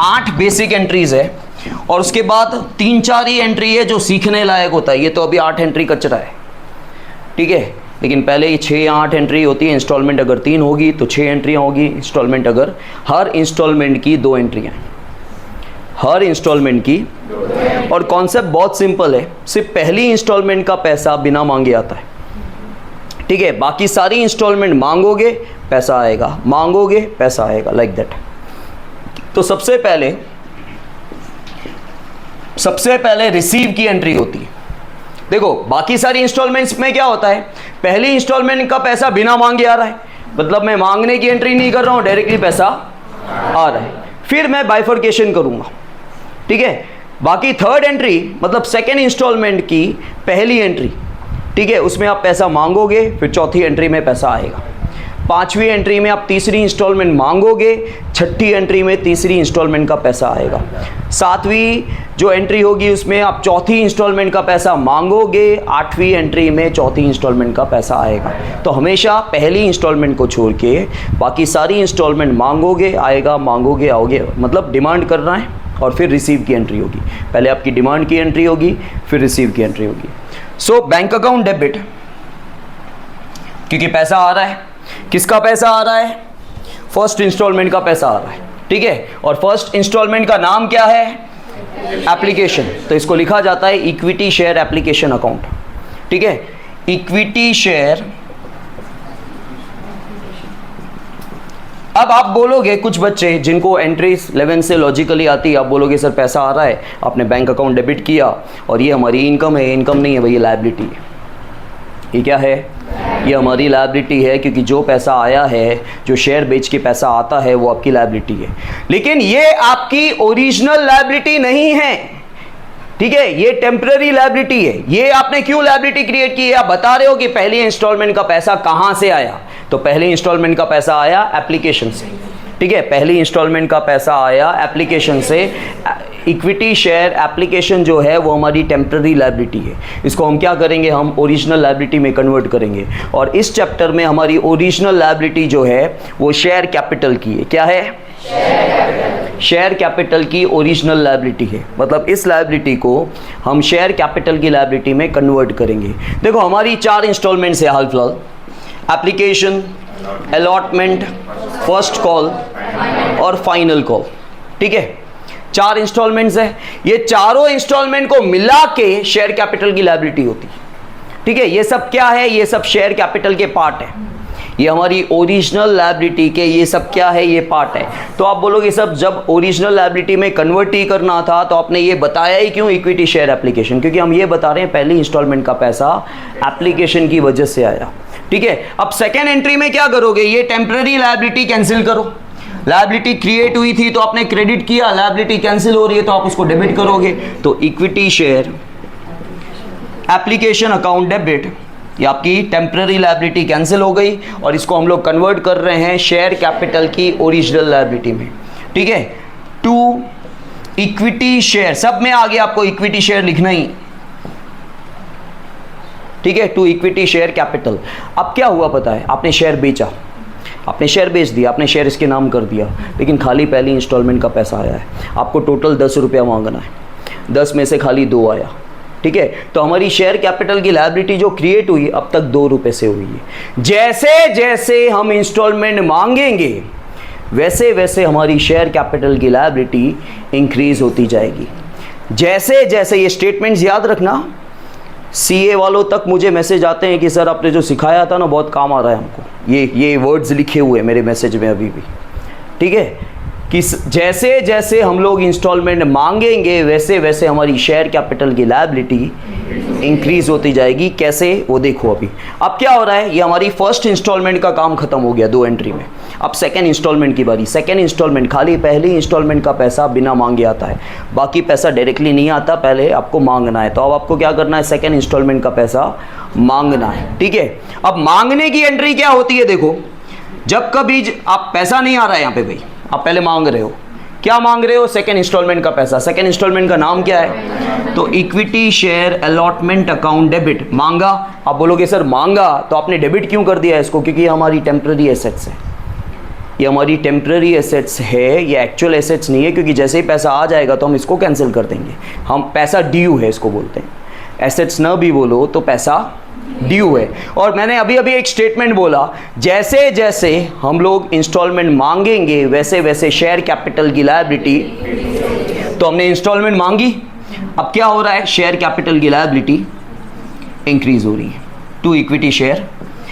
8 बेसिक एंट्रीज है और उसके बाद 3-4 ही एंट्री है जो सीखने लायक होता है। ये तो अभी 8 एंट्री कचरा है, ठीक है, लेकिन पहले ये 6 या 8 एंट्री होती है। इंस्टॉलमेंट अगर 3 होगी तो 6 एंट्रियाँ होगी। इंस्टॉलमेंट अगर हर इंस्टॉलमेंट की 2 एंट्रियाँ, हर इंस्टॉलमेंट की। और कॉन्सेप्ट बहुत सिंपल है, सिर्फ पहली इंस्टॉलमेंट का पैसा बिना मांगे आता है, ठीक है। बाकी सारी इंस्टॉलमेंट मांगोगे पैसा आएगा, मांगोगे पैसा आएगा, लाइक दैट। तो सबसे पहले रिसीव की एंट्री होती है। देखो बाकी सारी इंस्टॉलमेंट्स में क्या होता है, पहली इंस्टॉलमेंट का पैसा बिना मांगे आ रहा है, मतलब मैं मांगने की एंट्री नहीं कर रहा हूं, डायरेक्टली पैसा आ रहा है। फिर मैं बाइफर्केशन करूंगा, ठीक है। बाकी 3rd एंट्री मतलब 2nd इंस्टॉलमेंट की पहली एंट्री, ठीक है, उसमें आप पैसा मांगोगे, फिर 4थी एंट्री में पैसा आएगा। 5वीं एंट्री में आप तीसरी इंस्टॉलमेंट मांगोगे, 6ठी एंट्री में तीसरी इंस्टॉलमेंट का पैसा आएगा। 7वीं जो एंट्री होगी उसमें आप 4थी इंस्टॉलमेंट का पैसा मांगोगे, 8वीं एंट्री में 4थी इंस्टॉलमेंट का पैसा आएगा। तो हमेशा पहली इंस्टॉलमेंट को छोड़ के बाकी सारी इंस्टॉलमेंट मांगोगे, आएगा, मांगोगे, आओगे, मतलब डिमांड करना है और फिर रिसीव की एंट्री होगी। पहले आपकी डिमांड की एंट्री होगी, फिर रिसीव की एंट्री होगी। सो बैंक अकाउंट डेबिट, क्योंकि पैसा आ रहा है। किसका पैसा आ रहा है? फर्स्ट इंस्टॉलमेंट का पैसा आ रहा है, ठीक है। और फर्स्ट इंस्टॉलमेंट का नाम क्या है? एप्लीकेशन। तो इसको लिखा जाता है इक्विटी शेयर एप्लीकेशन अकाउंट, ठीक है। Equity share. अब आप बोलोगे, कुछ बच्चे जिनको एंट्रीज 11 से लॉजिकली आती है, आप बोलोगे सर पैसा आ रहा है, आपने बैंक अकाउंट डेबिट किया और ये हमारी इनकम है। इनकम नहीं है भाई, ये लायबिलिटी है। ये क्या है? ये हमारी लायबिलिटी है, क्योंकि जो पैसा आया है, जो शेयर बेच के पैसा आता है, वो आपकी लायबिलिटी है। लेकिन ये आपकी ओरिजिनल लायबिलिटी नहीं है, ठीक है, ये टेम्पररी लायबिलिटी है। ये आपने क्यों लायबिलिटी क्रिएट की है? आप बता रहे हो कि पहली इंस्टॉलमेंट का पैसा कहां से आया, तो पहली इंस्टॉलमेंट का पैसा आया एप्लीकेशन से, ठीक है। पहली इंस्टॉलमेंट का पैसा आया एप्लीकेशन से। इक्विटी शेयर एप्लीकेशन जो है वो हमारी टेम्पररी लायबिलिटी है। इसको हम क्या करेंगे? हम ओरिजिनल लायबिलिटी में कन्वर्ट करेंगे। और इस चैप्टर में हमारी ओरिजिनल लायबिलिटी जो है वो शेयर कैपिटल की है। क्या है? शेयर कैपिटल की ओरिजिनल लायबिलिटी है। मतलब इस लायबिलिटी को हम शेयर कैपिटल की लायबिलिटी में कन्वर्ट करेंगे। देखो हमारी 4 इंस्टॉलमेंट्स है हाल फिलहाल, एप्लीकेशन, अलॉटमेंट, फर्स्ट कॉल और फाइनल कॉल, ठीक है। 4 इंस्टॉलमेंट्स है। ये चारों इंस्टॉलमेंट को मिला के शेयर कैपिटल की लायबिलिटी होती है, ठीक है। ये सब क्या है? ये सब शेयर कैपिटल के पार्ट है। ये हमारी ओरिजिनल लायबिलिटी के ये सब क्या है, ये पार्ट है। तो आप बोलोगे सब जब ओरिजिनल लायबिलिटी में कन्वर्ट ही करना था तो आपने ये बताया ही क्यों इक्विटी शेयर एप्लीकेशन, क्योंकि हम ये बता रहे हैं पहली इंस्टॉलमेंट का पैसा एप्लीकेशन की वजह से आया। ठीक है, अब सेकेंड एंट्री में क्या करोगे, ये टेम्पररी लायबिलिटी कैंसिल करो। लायबिलिटी क्रिएट हुई थी तो आपने क्रेडिट किया, लायबिलिटी कैंसिल हो रही है तो आप उसको डेबिट करोगे। तो equity share application account debit, ये आपकी टेम्पररी लायबिलिटी कैंसिल हो गई और इसको हम लोग कन्वर्ट कर रहे हैं शेयर कैपिटल की ओरिजिनल लायबिलिटी में। ठीक है, टू इक्विटी शेयर, सब में आगे आपको इक्विटी शेयर लिखना ही। ठीक है, टू इक्विटी शेयर कैपिटल। अब क्या हुआ पता है, आपने शेयर बेचा, आपने शेयर बेच दिया, आपने शेयर इसके नाम कर दिया, लेकिन खाली पहली इंस्टॉलमेंट का पैसा आया है। आपको टोटल 10 रुपया मांगना है, 10 में से खाली 2 आया। ठीक है, तो हमारी शेयर कैपिटल की लायबिलिटी जो क्रिएट हुई अब तक 2 रुपए से हुई है। जैसे जैसे हम इंस्टॉलमेंट मांगेंगे वैसे वैसे हमारी शेयर कैपिटल की लायबिलिटी इंक्रीज होती जाएगी। जैसे जैसे, ये स्टेटमेंट्स याद रखना, सीए वालों तक मुझे मैसेज आते हैं कि सर आपने जो सिखाया था ना बहुत काम आ रहा है हमको, ये वर्ड्स लिखे हुए मेरे मैसेज में अभी भी। ठीक है, कि जैसे जैसे हम लोग इंस्टॉलमेंट मांगेंगे वैसे वैसे हमारी शेयर कैपिटल की लायबिलिटी इंक्रीज होती जाएगी। कैसे, वो देखो अभी। अब क्या हो रहा है, ये हमारी फर्स्ट इंस्टॉलमेंट का काम खत्म हो गया 2 एंट्री में। अब सेकेंड इंस्टॉलमेंट की बारी। सेकेंड इंस्टॉलमेंट खाली पहली इंस्टॉलमेंट का पैसा बिना मांगे आता है, बाकी पैसा डायरेक्टली नहीं आता, पहले आपको मांगना है। तो अब आपको क्या करना है, सेकेंड इंस्टॉलमेंट का पैसा मांगना है। ठीक है, अब मांगने की एंट्री क्या होती है, देखो जब कभी आप पैसा नहीं आ रहा है यहाँ पे भाई, आप पहले मांग रहे हो, क्या मांग रहे हो, सेकेंड इंस्टॉलमेंट का पैसा। सेकेंड इंस्टॉलमेंट का नाम क्या है, तो equity share allotment account debit. मांगा, आप बोलोगे सर मांगा तो आपने डेबिट क्यों कर दिया इसको, क्योंकि ये हमारी टेम्पररी एसेट्स है, ये हमारी टेम्पररी एसेट्स है, ये एक्चुअल एसेट्स नहीं है, क्योंकि जैसे ही पैसा आ जाएगा तो हम इसको कैंसिल कर देंगे। हम पैसा ड्यू है इसको बोलते हैं, एसेट्स ना भी बोलो तो पैसा ड्यू है। और मैंने अभी अभी एक स्टेटमेंट बोला, जैसे जैसे हम लोग इंस्टॉलमेंट मांगेंगे वैसे वैसे शेयर कैपिटल की लायबिलिटी, तो हमने इंस्टॉलमेंट मांगी, अब क्या हो रहा है, शेयर कैपिटल की लायबिलिटी इंक्रीज हो रही है टू इक्विटी शेयर।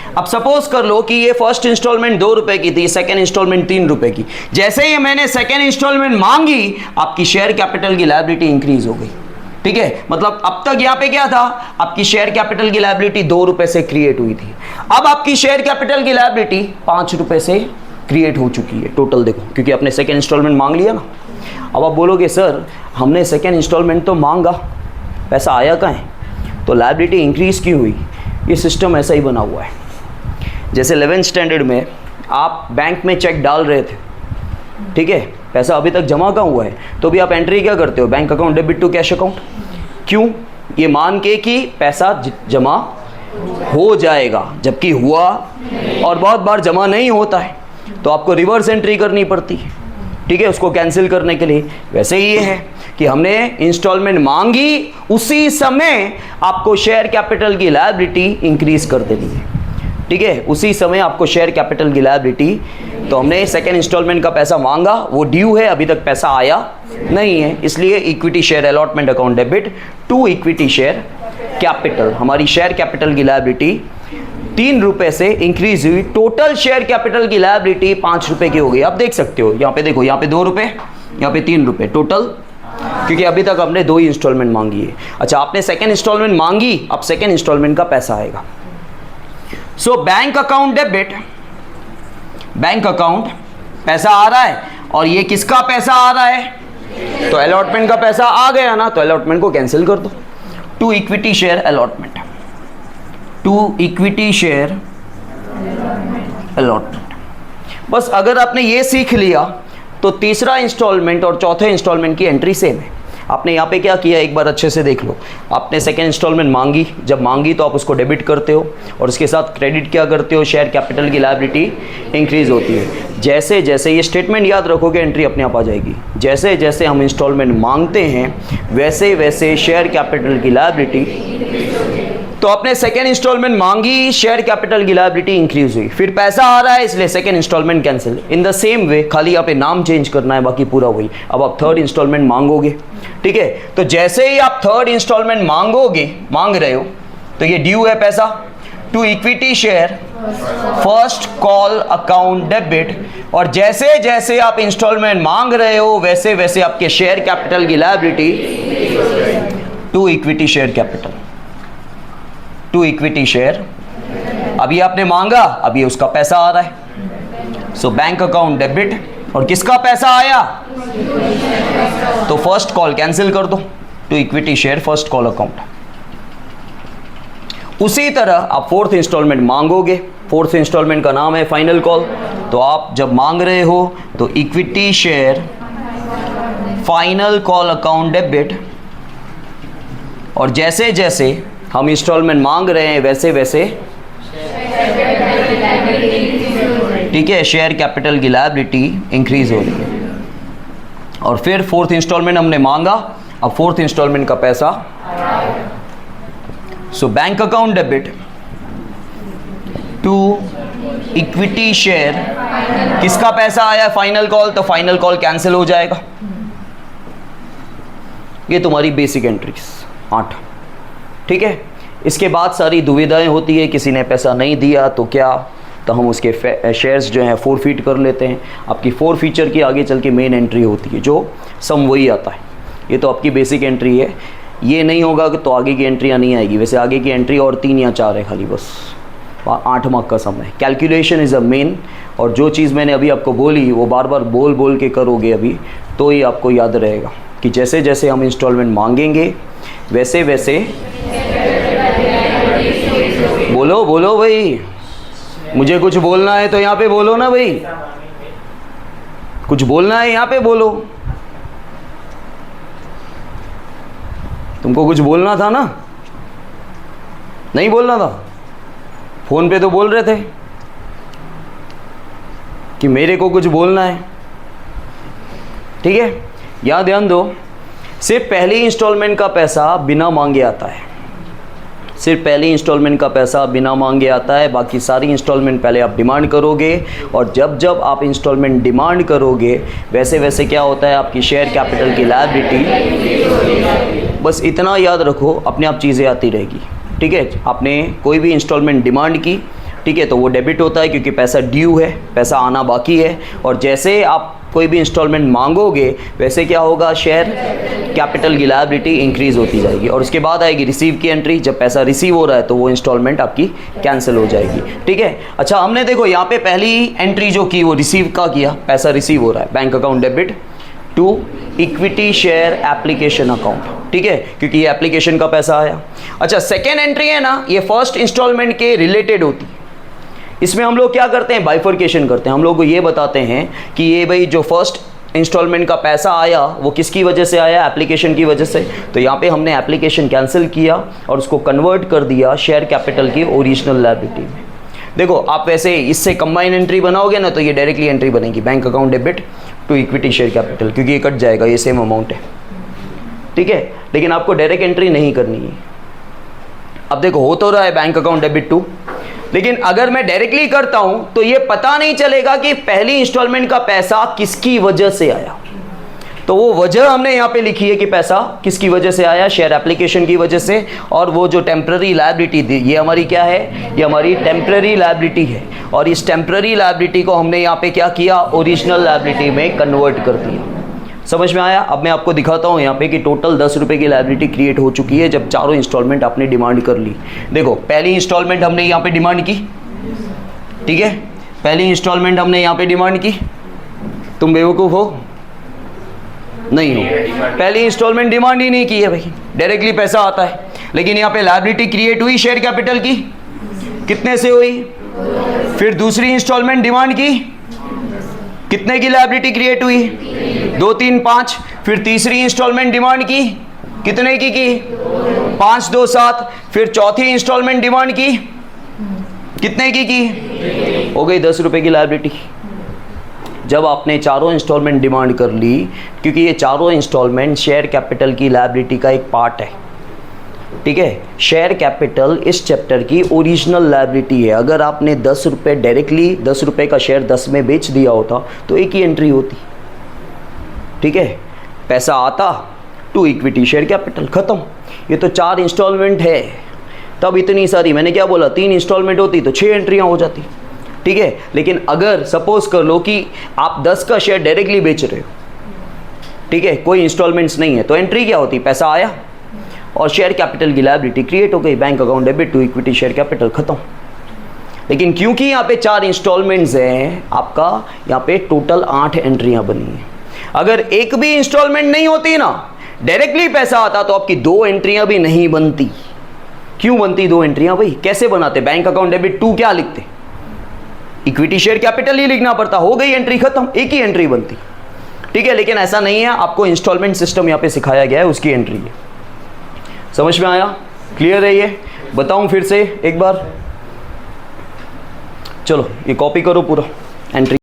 अब सपोज कर लो कि ये फर्स्ट इंस्टॉलमेंट 2 रुपए की थी, सेकेंड इंस्टॉलमेंट 3 रुपए की। जैसे ही मैंने सेकेंड इंस्टॉलमेंट मांगी आपकी शेयर कैपिटल की लायबिलिटी इंक्रीज हो गई। ठीक है, मतलब अब तक यहाँ पे क्या था, आपकी शेयर कैपिटल की लायबिलिटी 2 रुपए से क्रिएट हुई थी, अब आपकी शेयर कैपिटल की लायबिलिटी 5 रुपए से क्रिएट हो चुकी है टोटल। देखो, क्योंकि आपने सेकेंड इंस्टॉलमेंट मांग लिया ना। अब आप बोलोगे सर हमने सेकेंड इंस्टॉलमेंट तो मांगा, पैसा आया कहाँ है, तो लायबिलिटी इंक्रीज क्यों हुई। ये सिस्टम ऐसा ही बना हुआ है, जैसे 11th स्टैंडर्ड में आप बैंक में चेक डाल रहे थे, ठीक है, पैसा अभी तक जमा कहाँ हुआ है, तो भी आप एंट्री क्या करते हो, bank account debit to cash account. क्यों, ये मान के कि पैसा जमा हो जाएगा, जबकि हुआ और बहुत बार जमा नहीं होता है तो आपको रिवर्स एंट्री करनी पड़ती है। ठीक है, उसको कैंसिल करने के लिए। वैसे ही ये है कि हमने इंस्टॉलमेंट मांगी, उसी समय आपको शेयर कैपिटल की लायबिलिटी इंक्रीज कर देनी है। ठीक है, उसी समय आपको शेयर कैपिटल की लायबिलिटी, तो हमने सेकेंड इंस्टॉलमेंट का पैसा मांगा, वो ड्यू है, अभी तक पैसा आया नहीं है, इसलिए equity share allotment account debit to equity share capital. हमारी शेयर कैपिटल की लायबिलिटी 3 रुपए से इंक्रीज हुई, टोटल शेयर कैपिटल की लायबिलिटी 5 रुपए की हो गई। आप देख सकते हो यहाँ पे, देखो यहाँ पे 2 रुपए, यहाँ पे 3 रुपए टोटल, क्योंकि अभी तक हमने 2 ही इंस्टॉलमेंट मांगी है। अच्छा, आपने सेकेंड इंस्टॉलमेंट मांगी, अब सेकेंड इंस्टॉलमेंट का पैसा आएगा। सो bank account debit, bank account पैसा आ रहा है, और ये किसका पैसा आ रहा है, तो अलॉटमेंट का पैसा आ गया ना, तो अलॉटमेंट को कैंसिल कर दो। To equity share allotment, to equity share allotment. बस अगर आपने ये सीख लिया तो तीसरा इंस्टॉलमेंट और चौथे इंस्टॉलमेंट की एंट्री सेम है। आपने यहाँ पे क्या किया, एक बार अच्छे से देख लो। आपने सेकेंड इंस्टॉलमेंट मांगी, जब मांगी तो आप उसको डेबिट करते हो और उसके साथ क्रेडिट क्या करते हो, शेयर कैपिटल की लायबिलिटी इंक्रीज होती है। जैसे जैसे ये स्टेटमेंट याद रखोगे, एंट्री अपने आप आ जाएगी। जैसे जैसे हम इंस्टॉलमेंट मांगते हैं वैसे वैसे शेयर कैपिटल की लायबिलिटी, तो आपने सेकेंड इंस्टॉलमेंट मांगी, शेयर कैपिटल की लायबिलिटी इंक्रीज हुई, फिर पैसा आ रहा है इसलिए second instalment cancel. In the same way, खाली यहाँ पे नाम चेंज करना है, बाकी पूरा वही। अब आप थर्ड इंस्टॉलमेंट मांगोगे, ठीक है, तो जैसे ही आप थर्ड इंस्टॉलमेंट मांगोगे, मांग रहे हो, तो ये ड्यू है पैसा, to equity share first call account debit, और जैसे जैसे आप इंस्टॉलमेंट मांग रहे हो वैसे वैसे आपके शेयर कैपिटल की liability to equity share capital, to equity share. अभी आपने मांगा, अभी उसका पैसा आ रहा है, सो बैंक अकाउंट डेबिट, और किसका पैसा आया, तो फर्स्ट कॉल कैंसिल कर दो, to equity share first call account. उसी तरह आप फोर्थ इंस्टॉलमेंट मांगोगे, फोर्थ इंस्टॉलमेंट का नाम है फाइनल कॉल, तो आप जब मांग रहे हो तो equity share final call account debit, और जैसे जैसे हम इंस्टॉलमेंट मांग रहे हैं वैसे वैसे, ठीक है, शेयर कैपिटल की लायबिलिटी इंक्रीज हो रही है। और फिर फोर्थ इंस्टॉलमेंट हमने मांगा, अब फोर्थ इंस्टॉलमेंट का पैसा, so bank account debit to equity share, किसका पैसा आया फाइनल कॉल, तो फाइनल कॉल कैंसिल हो जाएगा। ये तुम्हारी बेसिक एंट्रीज 8, ठीक है। इसके बाद सारी दुविधाएं होती है, किसी ने पैसा नहीं दिया तो क्या, तो हम उसके शेयर्स जो हैं फोरफीट कर लेते हैं। आपकी फोर फीचर की आगे चल के मेन एंट्री होती है, जो सम वही आता है। ये तो आपकी बेसिक एंट्री है, ये नहीं होगा तो आगे की एंट्रियाँ नहीं आएगी। वैसे आगे की एंट्री और 3 या 4 है खाली, बस 8 मार्क का सम है। कैलकुलेशन इज़ अ मेन, और जो चीज़ मैंने अभी आपको बोली वो बार बार बोल बोल के करोगे अभी, तो ये आपको याद रहेगा कि जैसे जैसे हम इंस्टॉलमेंट मांगेंगे वैसे वैसे, बोलो बोलो भाई, मुझे कुछ बोलना है तो यहाँ पे बोलो ना भाई, कुछ बोलना है यहाँ पे बोलो, तुमको कुछ बोलना था ना, नहीं बोलना था, फोन पे तो बोल रहे थे कि मेरे को कुछ बोलना है, ठीक है। यहाँ ध्यान दो, सिर्फ पहली इंस्टॉलमेंट का पैसा बिना मांगे आता है, सिर्फ पहली इंस्टॉलमेंट का पैसा बिना मांगे आता है, बाकी सारी इंस्टॉलमेंट पहले आप डिमांड करोगे, और जब जब आप इंस्टॉलमेंट डिमांड करोगे वैसे वैसे क्या होता है, आपकी शेयर कैपिटल की लायबिलिटी, बस इतना याद रखो, अपने आप चीज़ें आती रहेगी, ठीक है। आपने कोई भी इंस्टॉलमेंट डिमांड की, ठीक है, तो वो डेबिट होता है क्योंकि पैसा ड्यू है, पैसा आना बाकी है, और जैसे आप कोई भी इंस्टॉलमेंट मांगोगे वैसे क्या होगा, शेयर कैपिटल की लायबिलिटी इंक्रीज होती जाएगी। और उसके बाद आएगी रिसीव की एंट्री, जब पैसा रिसीव हो रहा है तो वो इंस्टॉलमेंट आपकी कैंसिल हो जाएगी, ठीक है। अच्छा, हमने देखो यहाँ पे पहली एंट्री जो की वो रिसीव का किया, पैसा रिसीव हो रहा है, bank account debit to equity share application account, ठीक है, क्योंकि ये एप्लीकेशन का पैसा आया। अच्छा, सेकेंड एंट्री है ना, ये फर्स्ट इंस्टॉलमेंट के रिलेटेड होती है। इसमें हम लोग क्या करते हैं, बाइफर्केशन करते हैं। हम लोग को ये बताते हैं कि ये भाई जो फर्स्ट इंस्टॉलमेंट का पैसा आया वो किसकी वजह से आया, एप्लीकेशन की वजह से। तो यहाँ पे हमने एप्लीकेशन कैंसिल किया और उसको कन्वर्ट कर दिया शेयर कैपिटल की ओरिजिनल लायबिलिटी में। देखो, आप वैसे इससे कंबाइन एंट्री बनाओगे ना तो ये डायरेक्टली एंट्री बनेगी, bank account debit to equity share capital, क्योंकि ये कट जाएगा, ये सेम अमाउंट है, ठीक है। लेकिन आपको डायरेक्ट एंट्री नहीं करनी है। अब देखो, हो तो रहा है बैंक अकाउंट डेबिट टू, लेकिन अगर मैं डायरेक्टली करता हूं तो ये पता नहीं चलेगा कि पहली इंस्टॉलमेंट का पैसा किसकी वजह से आया। तो वो वजह हमने यहाँ पे लिखी है कि पैसा किसकी वजह से आया, शेयर एप्लीकेशन की वजह से। और वो जो टेम्पररी लायबिलिटी थी, ये हमारी क्या है, ये हमारी टेम्पररी लायबिलिटी है, और इस टेम्पररी लायबिलिटी को हमने यहाँ पे क्या किया, ओरिजिनल लायबिलिटी में कन्वर्ट कर दिया। समझ में आया। अब मैं आपको दिखाता हूँ यहाँ पे कि टोटल 10 रुपये की लायबिलिटी क्रिएट हो चुकी है जब चारों इंस्टॉलमेंट आपने डिमांड कर ली। देखो, पहली इंस्टॉलमेंट हमने यहाँ पे डिमांड की, ठीक है, पहली इंस्टॉलमेंट हमने यहाँ पे डिमांड की। तुम बेवकूफ़ हो? नहीं हो, पहली इंस्टॉलमेंट डिमांड ही नहीं की है भाई, डायरेक्टली पैसा आता है। लेकिन यहाँ पे लायबिलिटी क्रिएट हुई शेयर कैपिटल की, कितने से हुई? फिर दूसरी इंस्टॉलमेंट डिमांड की, कितने की लायबिलिटी क्रिएट हुई? 2, 3, 5। फिर तीसरी इंस्टॉलमेंट डिमांड की, कितने की 5, 2, 7। फिर चौथी इंस्टॉलमेंट डिमांड की, कितने की? हो गई 10 रुपये की लायबिलिटी। जब आपने चारों इंस्टॉलमेंट डिमांड कर ली, क्योंकि ये चारों इंस्टॉलमेंट शेयर कैपिटल की लायबिलिटी का एक पार्ट है, ठीक है। शेयर कैपिटल इस चैप्टर की ओरिजिनल लायबिलिटी है। अगर आपने 10 रुपये डायरेक्टली 10 रुपये का शेयर 10 में बेच दिया होता तो एक ही एंट्री होती, ठीक है, पैसा आता टू इक्विटी शेयर कैपिटल, खत्म। ये तो 4 इंस्टॉलमेंट है, तब इतनी सारी, मैंने क्या बोला, 3 इंस्टॉलमेंट होती तो 6 एंट्रियाँ हो जाती, ठीक है। लेकिन अगर सपोज कर लो कि आप 10 का शेयर डायरेक्टली बेच रहे हो, ठीक है, कोई इंस्टॉलमेंट्स नहीं है, तो एंट्री क्या होती, पैसा आया और शेयर कैपिटल की लायबिलिटी क्रिएट हो गई, bank account debit to equity share capital, खत्म। लेकिन क्योंकि यहाँ पे 4 इंस्टॉलमेंट्स हैं, आपका यहाँ पे टोटल 8 एंट्रियाँ बनी हैं। अगर एक भी इंस्टॉलमेंट नहीं होती ना, डायरेक्टली पैसा आता, तो आपकी 2 एंट्रियाँ भी नहीं बनती। क्यों बनती 2 एंट्रियाँ भाई, कैसे बनाते, बैंक अकाउंट डेबिट टू क्या लिखते, इक्विटी शेयर कैपिटल ही लिखना पड़ता, हो गई एंट्री खत्म, एक ही एंट्री बनती, ठीक है। लेकिन ऐसा नहीं है, आपको इंस्टॉलमेंट सिस्टम यहाँ पे सिखाया गया है, उसकी एंट्री है। समझ में आया, क्लियर है ये, बताऊं फिर से एक बार, चलो ये कॉपी करो पूरा एंट्री।